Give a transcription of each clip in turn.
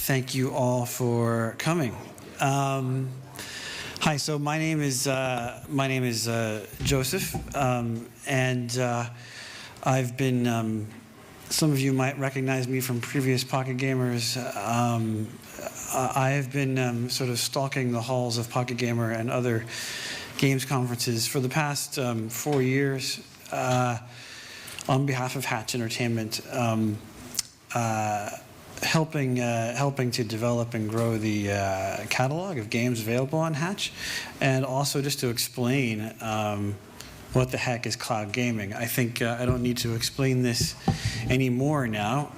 Thank you all for coming. Hi. So my name is Joseph, and I've been. Some of you might recognize me from previous Pocket Gamers. I have been sort of stalking the halls of Pocket Gamer and other games conferences for the past 4 years on behalf of Hatch Entertainment, helping to develop and grow the catalog of games available on Hatch, and also just to explain what the heck is cloud gaming. I think I don't need to explain this anymore now.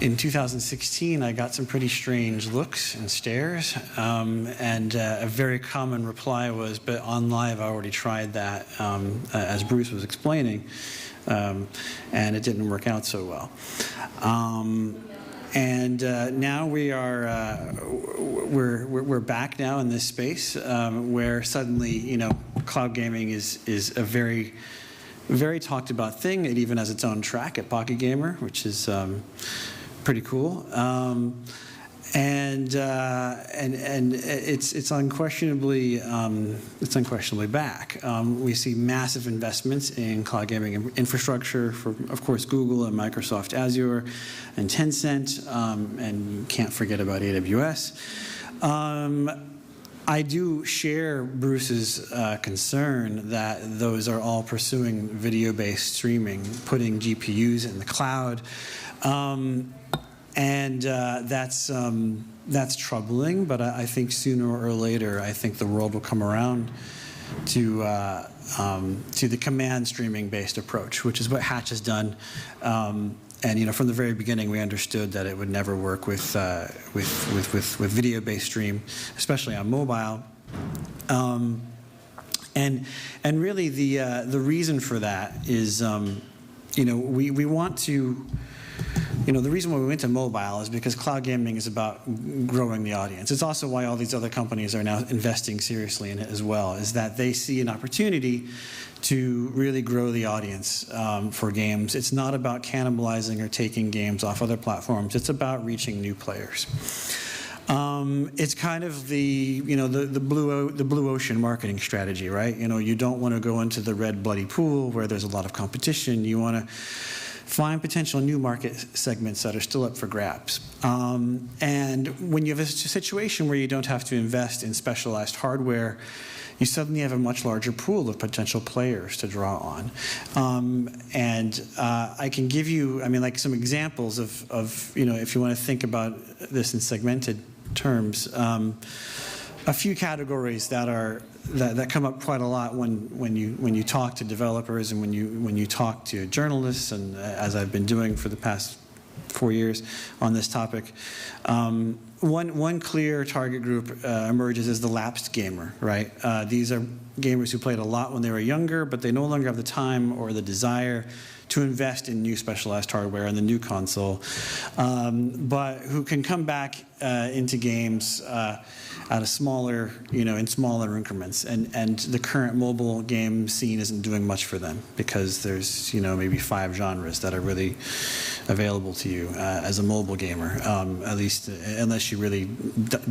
In 2016, I got some pretty strange looks and stares, and a very common reply was, but on live I already tried that, as Bruce was explaining, and it didn't work out so well. Now we are we're back now in this space where suddenly cloud gaming is a very talked about thing. It even has its own track at Pocket Gamer, which is pretty cool. And it's unquestionably back. We see massive investments in cloud gaming infrastructure for, of course, Google and Microsoft Azure and Tencent, and you can't forget about AWS. I do share Bruce's concern that those are all pursuing video-based streaming, putting GPUs in the cloud. That's troubling, but I think sooner or later, I think the world will come around to the command streaming-based approach, which is what Hatch has done. And from the very beginning, we understood that it would never work with video-based stream, especially on mobile. And really, the reason for that is, we want to. The reason why we went to mobile is because cloud gaming is about growing the audience. It's also why all these other companies are now investing seriously in it as well, is that they see an opportunity to really grow the audience for games. It's not about cannibalizing or taking games off other platforms. It's about reaching new players. It's kind of the blue ocean marketing strategy, right? You don't want to go into the red bloody pool where there's a lot of competition. You want to find potential new market segments that are still up for grabs. And when you have a situation where you don't have to invest in specialized hardware, you suddenly have a much larger pool of potential players to draw on. I can give you, like some examples of if you want to think about this in segmented terms, a few categories that come up quite a lot when you talk to developers and when you talk to journalists, and as I've been doing for the past 4 years on this topic. One clear target group emerges as the lapsed gamer, right? These are gamers who played a lot when they were younger, but they no longer have the time or the desire to invest in new specialized hardware and the new console, but who can come back into games at a smaller, in smaller increments. And the current mobile game scene isn't doing much for them because there's, maybe 5 genres that are really available to you as a mobile gamer, at least unless you really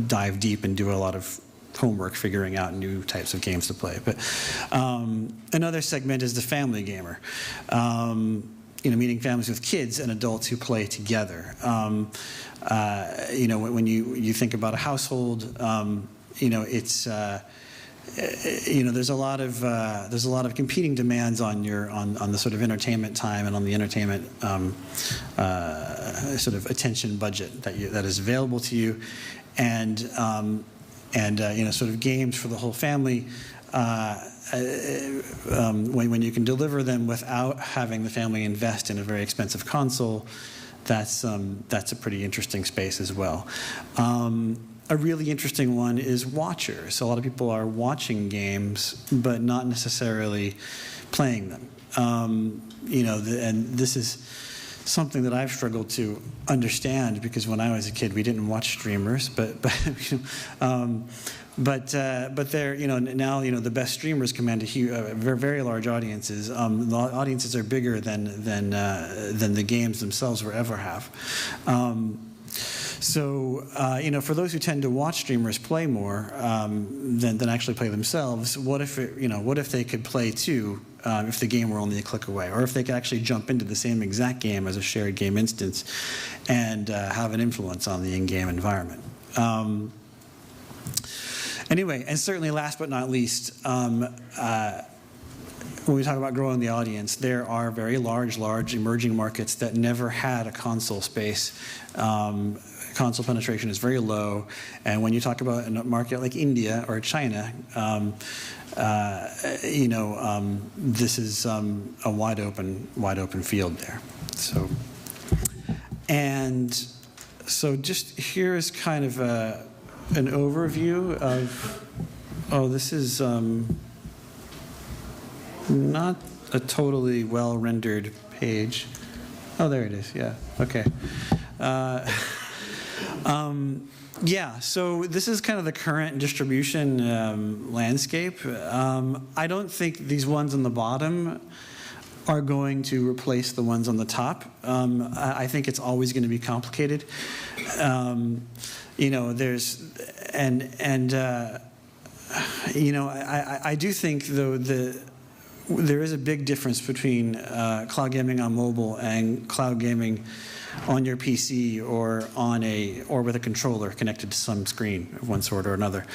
dive deep and do a lot of homework figuring out new types of games to play. But another segment is the family gamer, meaning families with kids and adults who play together. When you think about a household, it's there's a lot of competing demands on the sort of entertainment time and on the entertainment sort of attention budget that is available to you, and sort of games for the whole family. When you can deliver them without having the family invest in a very expensive console, that's a pretty interesting space as well. A really interesting one is watchers. So a lot of people are watching games, but not necessarily playing them. And this is something that I've struggled to understand, because when I was a kid, we didn't watch streamers, but they're now the best streamers command very large audiences. The audiences are bigger than the games themselves will ever have. So, for those who tend to watch streamers play more than actually play themselves, what if they could play too if the game were only a click away, or if they could actually jump into the same exact game as a shared game instance and have an influence on the in-game environment. Anyway, and certainly last but not least, when we talk about growing the audience, there are very large emerging markets that never had a console space. Console penetration is very low, and when you talk about a market like India or China, this is a wide open field there. So, and so just here's kind of an overview of. Oh, this is. Not a totally well-rendered page. Oh, there it is. Yeah. Okay. Yeah. So this is kind of the current distribution landscape. I don't think these ones on the bottom are going to replace the ones on the top. I think it's always going to be complicated. I do think though there is a big difference between cloud gaming on mobile and cloud gaming on your PC or with a controller connected to some screen of one sort or another.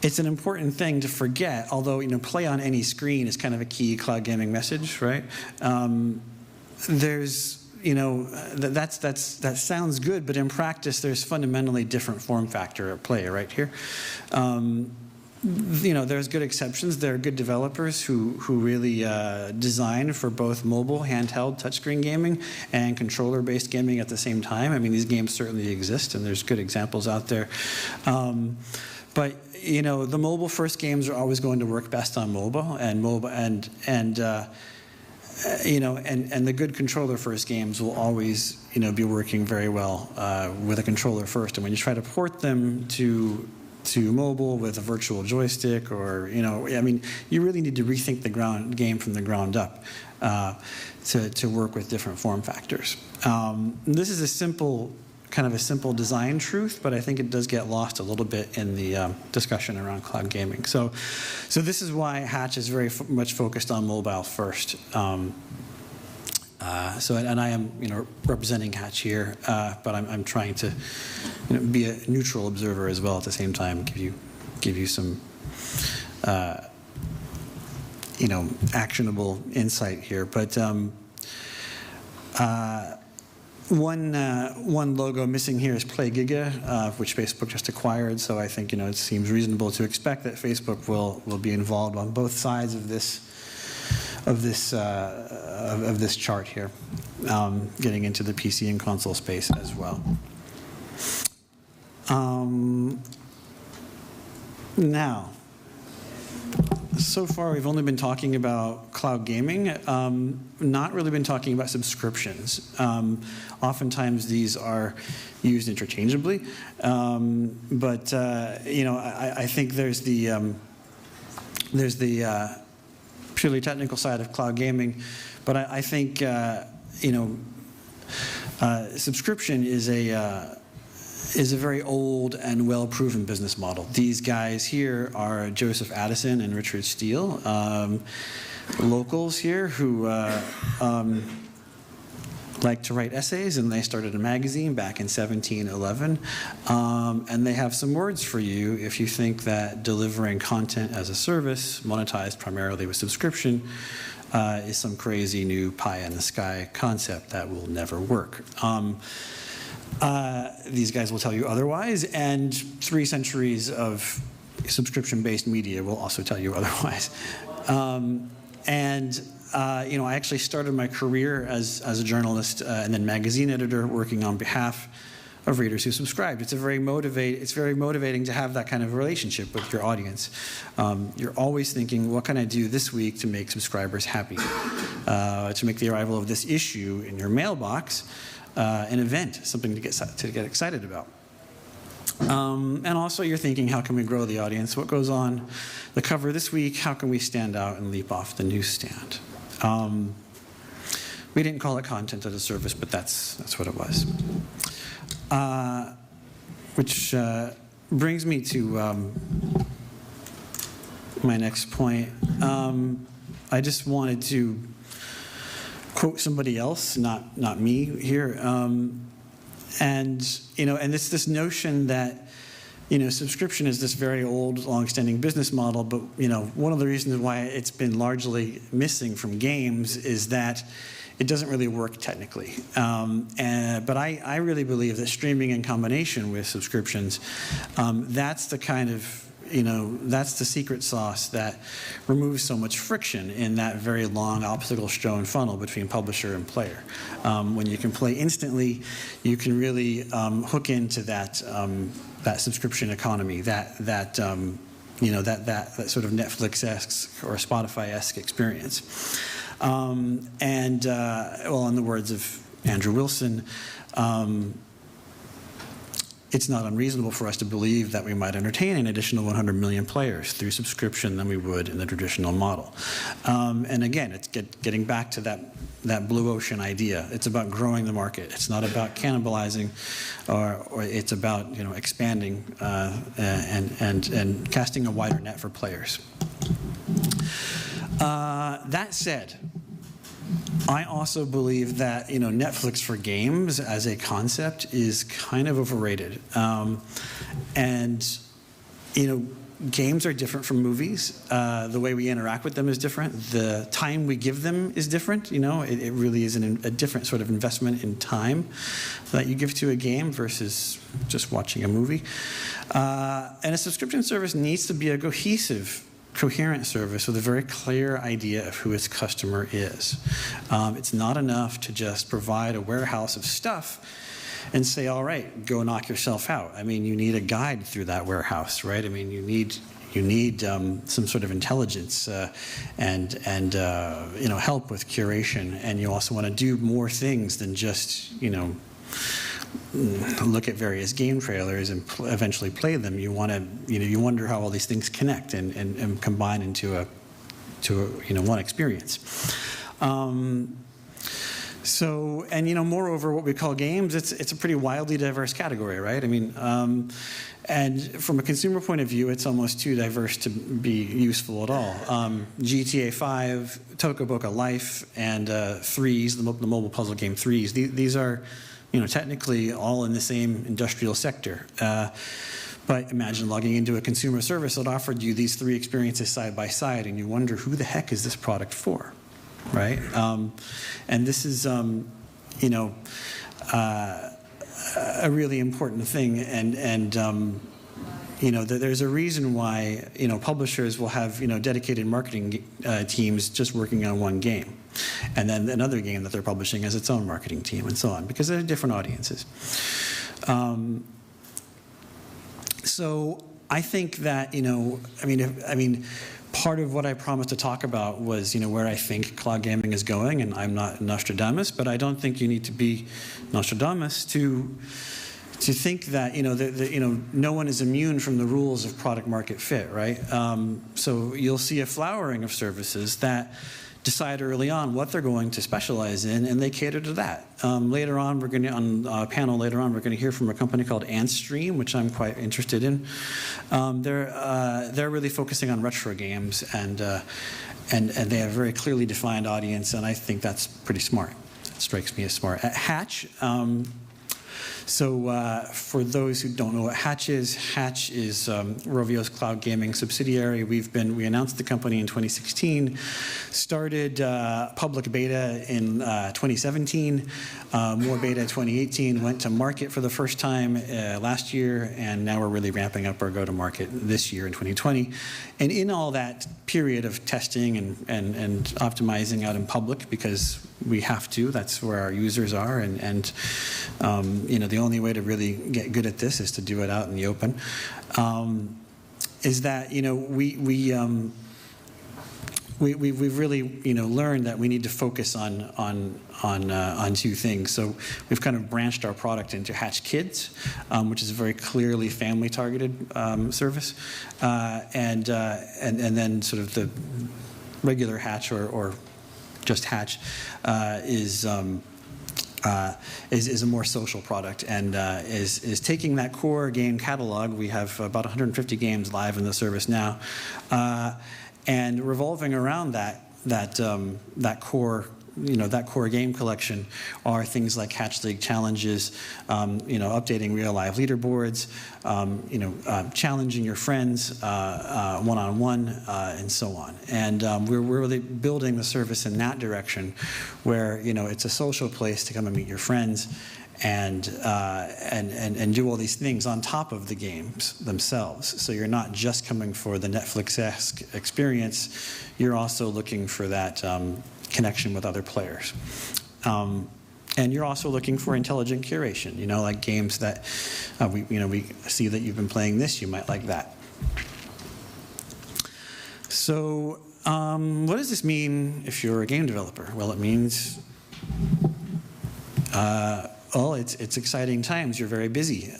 It's an important thing to forget, although play on any screen is kind of a key cloud gaming message, right? That sounds good, but in practice, there's fundamentally different form factor at play right here. There's good exceptions. There are good developers who really design for both mobile, handheld, touchscreen gaming and controller-based gaming at the same time. I mean, these games certainly exist, and there's good examples out there. But the mobile-first games are always going to work best on mobile, and the good controller-first games will always be working very well with a controller first. And when you try to port them to mobile with a virtual joystick, or you really need to rethink the game from the ground up to work with different form factors. This is a simple design truth, but I think it does get lost a little bit in the discussion around cloud gaming. So this is why Hatch is very much focused on mobile first. And I am, representing Hatch here, but I'm trying to, be a neutral observer as well at the same time. Give you some, actionable insight here. But one logo missing here is Play Giga, which Facebook just acquired. So I think it seems reasonable to expect that Facebook will be involved on both sides of this chart here, getting into the PC and console space as well. Now, so far we've only been talking about cloud gaming, not really been talking about subscriptions. Oftentimes these are used interchangeably, but I think there's the purely technical side of cloud gaming, but I think subscription is a very old and well-proven business model. These guys here are Joseph Addison and Richard Steele, locals here who like to write essays, and they started a magazine back in 1711. And they have some words for you if you think that delivering content as a service, monetized primarily with subscription, is some crazy new pie-in-the-sky concept that will never work. These guys will tell you otherwise, and 3 centuries of subscription-based media will also tell you otherwise. I actually started my career as a journalist and then magazine editor, working on behalf of readers who subscribed. It's very motivating to have that kind of relationship with your audience. You're always thinking, what can I do this week to make subscribers happy? To make the arrival of this issue in your mailbox an event, something to get excited about. And also you're thinking, how can we grow the audience? What goes on the cover this week? How can we stand out and leap off the newsstand? We didn't call it content as a service, but that's what it was. Which brings me to my next point. I just wanted to quote somebody else, not me here, and this notion that subscription is this very old, long-standing business model, but one of the reasons why it's been largely missing from games is that it doesn't really work technically. But I really believe that streaming in combination with subscriptions, that's the kind of, that's the secret sauce that removes so much friction in that very long obstacle-strewn funnel between publisher and player. When you can play instantly, you can really hook into that subscription economy, that sort of Netflix-esque or Spotify-esque experience. Well, in the words of Andrew Wilson, it's not unreasonable for us to believe that we might entertain an additional 100 million players through subscription than we would in the traditional model. And again, it's getting back to that blue ocean idea. It's about growing the market. It's not about cannibalizing, or it's about expanding and casting a wider net for players. That said, I also believe that Netflix for games as a concept is kind of overrated, and games are different from movies. The way we interact with them is different. The time we give them is different. It really is a different sort of investment in time that you give to a game versus just watching a movie. And a subscription service needs to be a coherent service with a very clear idea of who its customer is. It's not enough to just provide a warehouse of stuff and say, all right, go knock yourself out. I mean, you need a guide through that warehouse, right? I mean, you need some sort of intelligence and help with curation, and you also want to do more things than just look at various game trailers and eventually play them. You want to, you wonder how all these things connect and combine into one experience. Moreover, what we call games, it's a pretty wildly diverse category, right? I mean, and from a consumer point of view, it's almost too diverse to be useful at all. GTA 5, Toca Boca Life, and Threes, the mobile puzzle game Threes. These are technically all in the same industrial sector. But imagine logging into a consumer service that offered you these three experiences side by side, and you wonder, who the heck is this product for, right? And this is, a really important thing, and there's a reason why, publishers will have, dedicated marketing teams just working on one game. And then another game that they're publishing has its own marketing team, and so on, because they're different audiences. So I think that, part of what I promised to talk about was, where I think cloud gaming is going, and I'm not Nostradamus, but I don't think you need to be Nostradamus to think that no one is immune from the rules of product market fit, right? So you'll see a flowering of services that decide early on what they're going to specialize in, and they cater to that. Later on, on a panel later on, we're going to hear from a company called Antstream, which I'm quite interested in. They're really focusing on retro games, and they have a very clearly defined audience, and I think that's pretty smart. It strikes me as smart. At Hatch, for those who don't know what Hatch is Rovio's cloud gaming subsidiary. We announced the company in 2016, started public beta in 2017, more beta in 2018, went to market for the first time last year, and now we're really ramping up our go-to-market this year in 2020. And in all that period of testing and optimizing out in public, because we have to, that's where our users are, and the only way to really get good at this is to do it out in the open, is that we've really learned that we need to focus on two things. So we've kind of branched our product into Hatch Kids, which is a very clearly family targeted service, and then sort of the regular Hatch or just Hatch, is a more social product, and is taking that core game catalog. We have about 150 games live in the service now, and revolving around that core. That core game collection are things like Hatch League challenges, updating real live leaderboards, challenging your friends one-on-one, and so on. And we're really building the service in that direction, where it's a social place to come and meet your friends, and do all these things on top of the games themselves. So you're not just coming for the Netflix-esque experience; you're also looking for that connection with other players. And you're also looking for intelligent curation, like games that we see that you've been playing this, you might like that. So what does this mean if you're a game developer? Well, it means it's exciting times. You're very busy.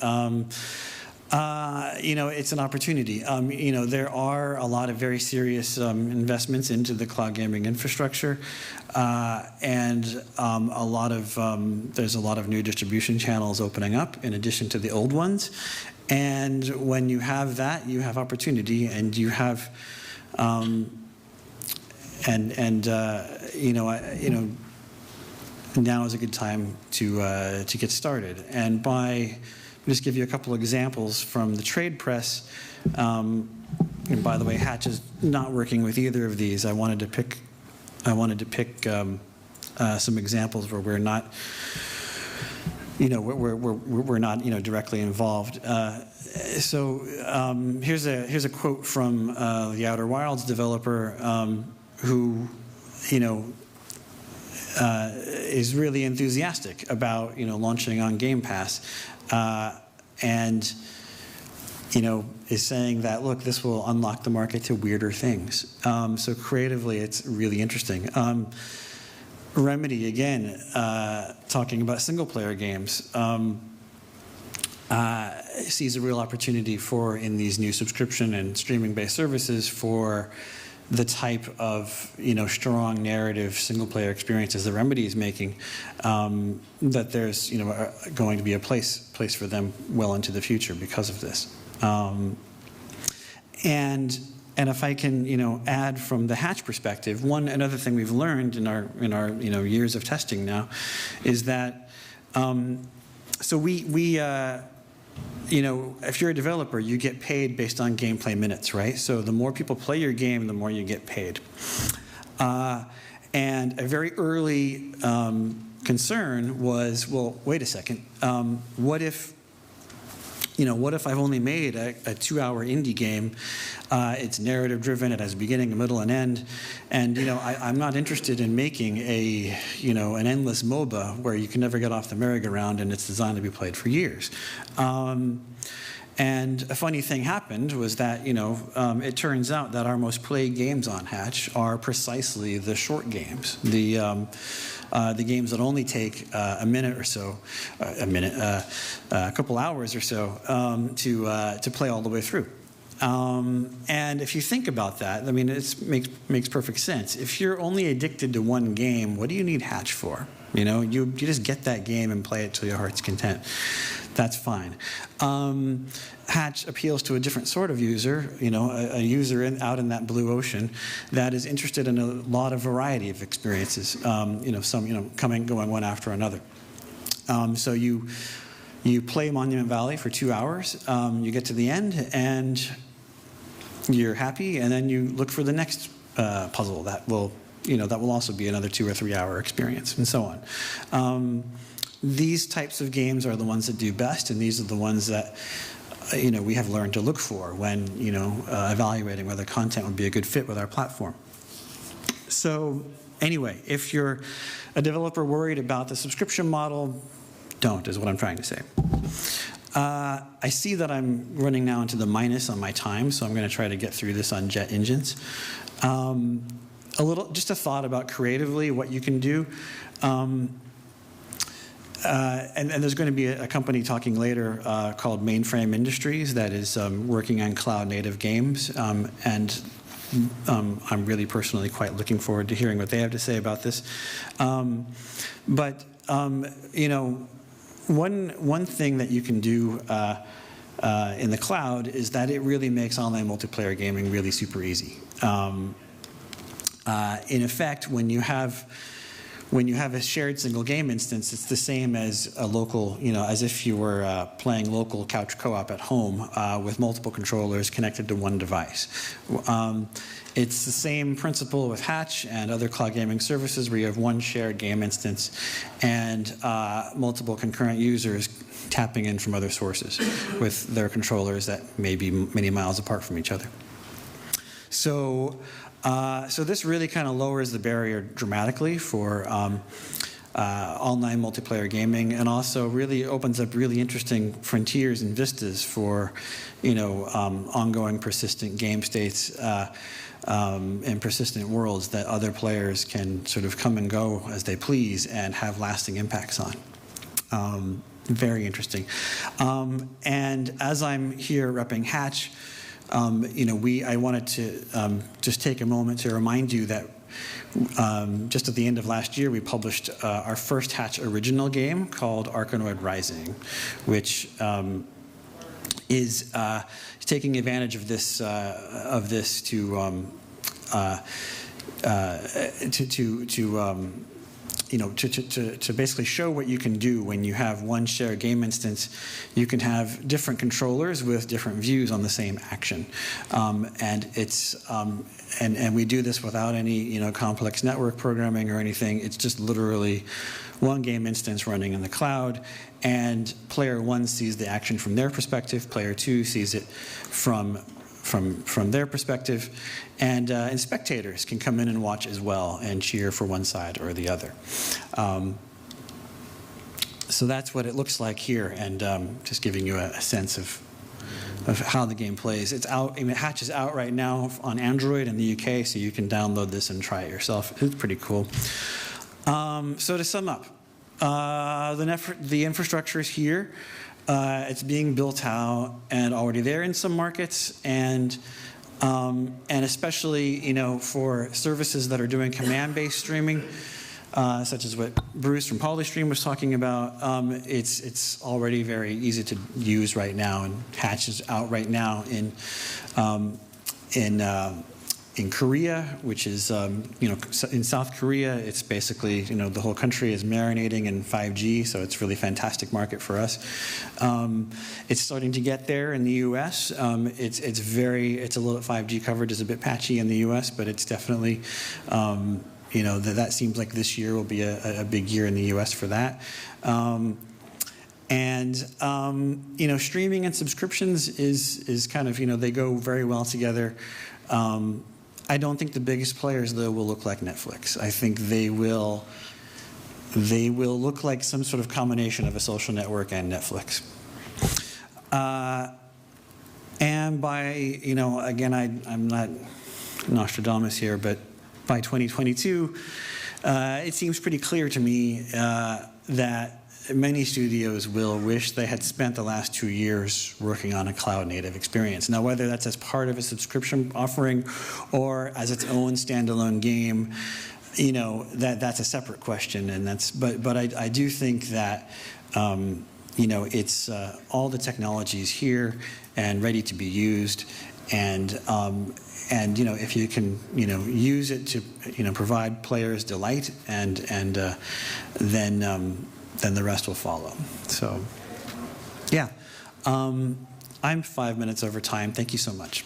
It's an opportunity. There are a lot of very serious investments into the cloud gaming infrastructure, and there's a lot of new distribution channels opening up in addition to the old ones. And when you have that, you have opportunity, and you have, now is a good time to get started. And I'll just give you a couple examples from the trade press. And by the way, Hatch is not working with either of these. I wanted to pick some examples where we're not, we're not directly involved. So here's a quote from the Outer Wilds developer who is really enthusiastic about launching on Game Pass. And is saying that, look, this will unlock the market to weirder things. So creatively, it's really interesting. Remedy, again, talking about single-player games, sees a real opportunity in these new subscription and streaming-based services for the type of strong narrative single-player experiences that Remedy is making, that there's going to be a place for them well into the future because of this. And if I can add from the Hatch perspective, another thing we've learned in our years of testing now is that so we if you're a developer, you get paid based on gameplay minutes, right? So the more people play your game, the more you get paid. And a very early concern was, well, wait a second. What if I've only made a 2-hour indie game? It's narrative driven. It has a beginning, a middle, and end. And I'm not interested in making an endless MOBA where you can never get off the merry-go-round and it's designed to be played for years. And a funny thing happened was that it turns out that our most played games on Hatch are precisely the short games, the games that only take a minute or so, a couple hours or so to play all the way through. And if you think about that, I mean, it makes perfect sense. If you're only addicted to one game, what do you need Hatch for? You just get that game and play it till your heart's content. That's fine. Hatch appeals to a different sort of user, a user out in that blue ocean that is interested in a lot of variety of experiences, some, going one after another. So you play Monument Valley for 2 hours, you get to the end, and you're happy, and then you look for the next puzzle that will also be another 2 or 3 hour experience, and so on. These types of games are the ones that do best, and these are the ones that we have learned to look for when evaluating whether content would be a good fit with our platform. So anyway, if you're a developer worried about the subscription model, don't, is what I'm trying to say. I see that I'm running now into the minus on my time, so I'm going to try to get through this on jet engines. Just a thought about creatively what you can do. And there's going to be a company talking later called Mainframe Industries that is working on cloud-native games. And I'm really personally quite looking forward to hearing what they have to say about this. You know, one thing that you can do in the cloud is that it really makes online multiplayer gaming really super easy. In effect, when you have a shared single game instance, it's the same as a local, you know, as if you were playing local couch co-op at home with multiple controllers connected to one device. It's the same principle with Hatch and other cloud gaming services where you have one shared game instance and multiple concurrent users tapping in from other sources with their controllers that may be many miles apart from each other. So this really kind of lowers the barrier dramatically for online multiplayer gaming, and also really opens up really interesting frontiers and vistas for, you know, ongoing persistent game states and persistent worlds that other players can sort of come and go as they please and have lasting impacts on. Very interesting. And as I'm here repping Hatch, you know, I wanted to just take a moment to remind you that just at the end of last year, we published our first Hatch original game called Arkanoid Rising, which is taking advantage of this you know, to basically show what you can do when you have one shared game instance. You can have different controllers with different views on the same action, and we do this without any, you know, complex network programming or anything. It's just literally one game instance running in the cloud, and player 1 sees the action from their perspective, player 2 sees it from their perspective, and spectators can come in and watch as well and cheer for one side or the other. So that's what it looks like here, and just giving you a sense of how the game plays. It's out. I mean, Hatch is out right now on Android in the UK, so you can download this and try it yourself. It's pretty cool. So to sum up, the infrastructure is here. It's being built out and already there in some markets, and especially, you know, for services that are doing command-based streaming, such as what Bruce from Polystream was talking about. It's already very easy to use right now, and Hatch is out right now in Korea, which is, you know, in South Korea, it's basically, you know, the whole country is marinating in 5G, so it's really fantastic market for us. It's starting to get there in the U.S. It's a little 5G coverage is a bit patchy in the U.S., but it's definitely, you know, that seems like this year will be a big year in the U.S. for that. You know, streaming and subscriptions is kind of, you know, they go very well together. I don't think the biggest players, though, will look like Netflix. I think they will look like some sort of combination of a social network and Netflix. And by, you know, again, I'm not Nostradamus here, but by 2022, it seems pretty clear to me that many studios will wish they had spent the last 2 years working on a cloud-native experience. Now, whether that's as part of a subscription offering or as its own standalone game, you know, that's a separate question. And but I do think that you know, it's all the technologies here and ready to be used, and you know, if you can, you know, use it to, you know, provide players delight, and then the rest will follow. So, yeah, I'm 5 minutes over time. Thank you so much.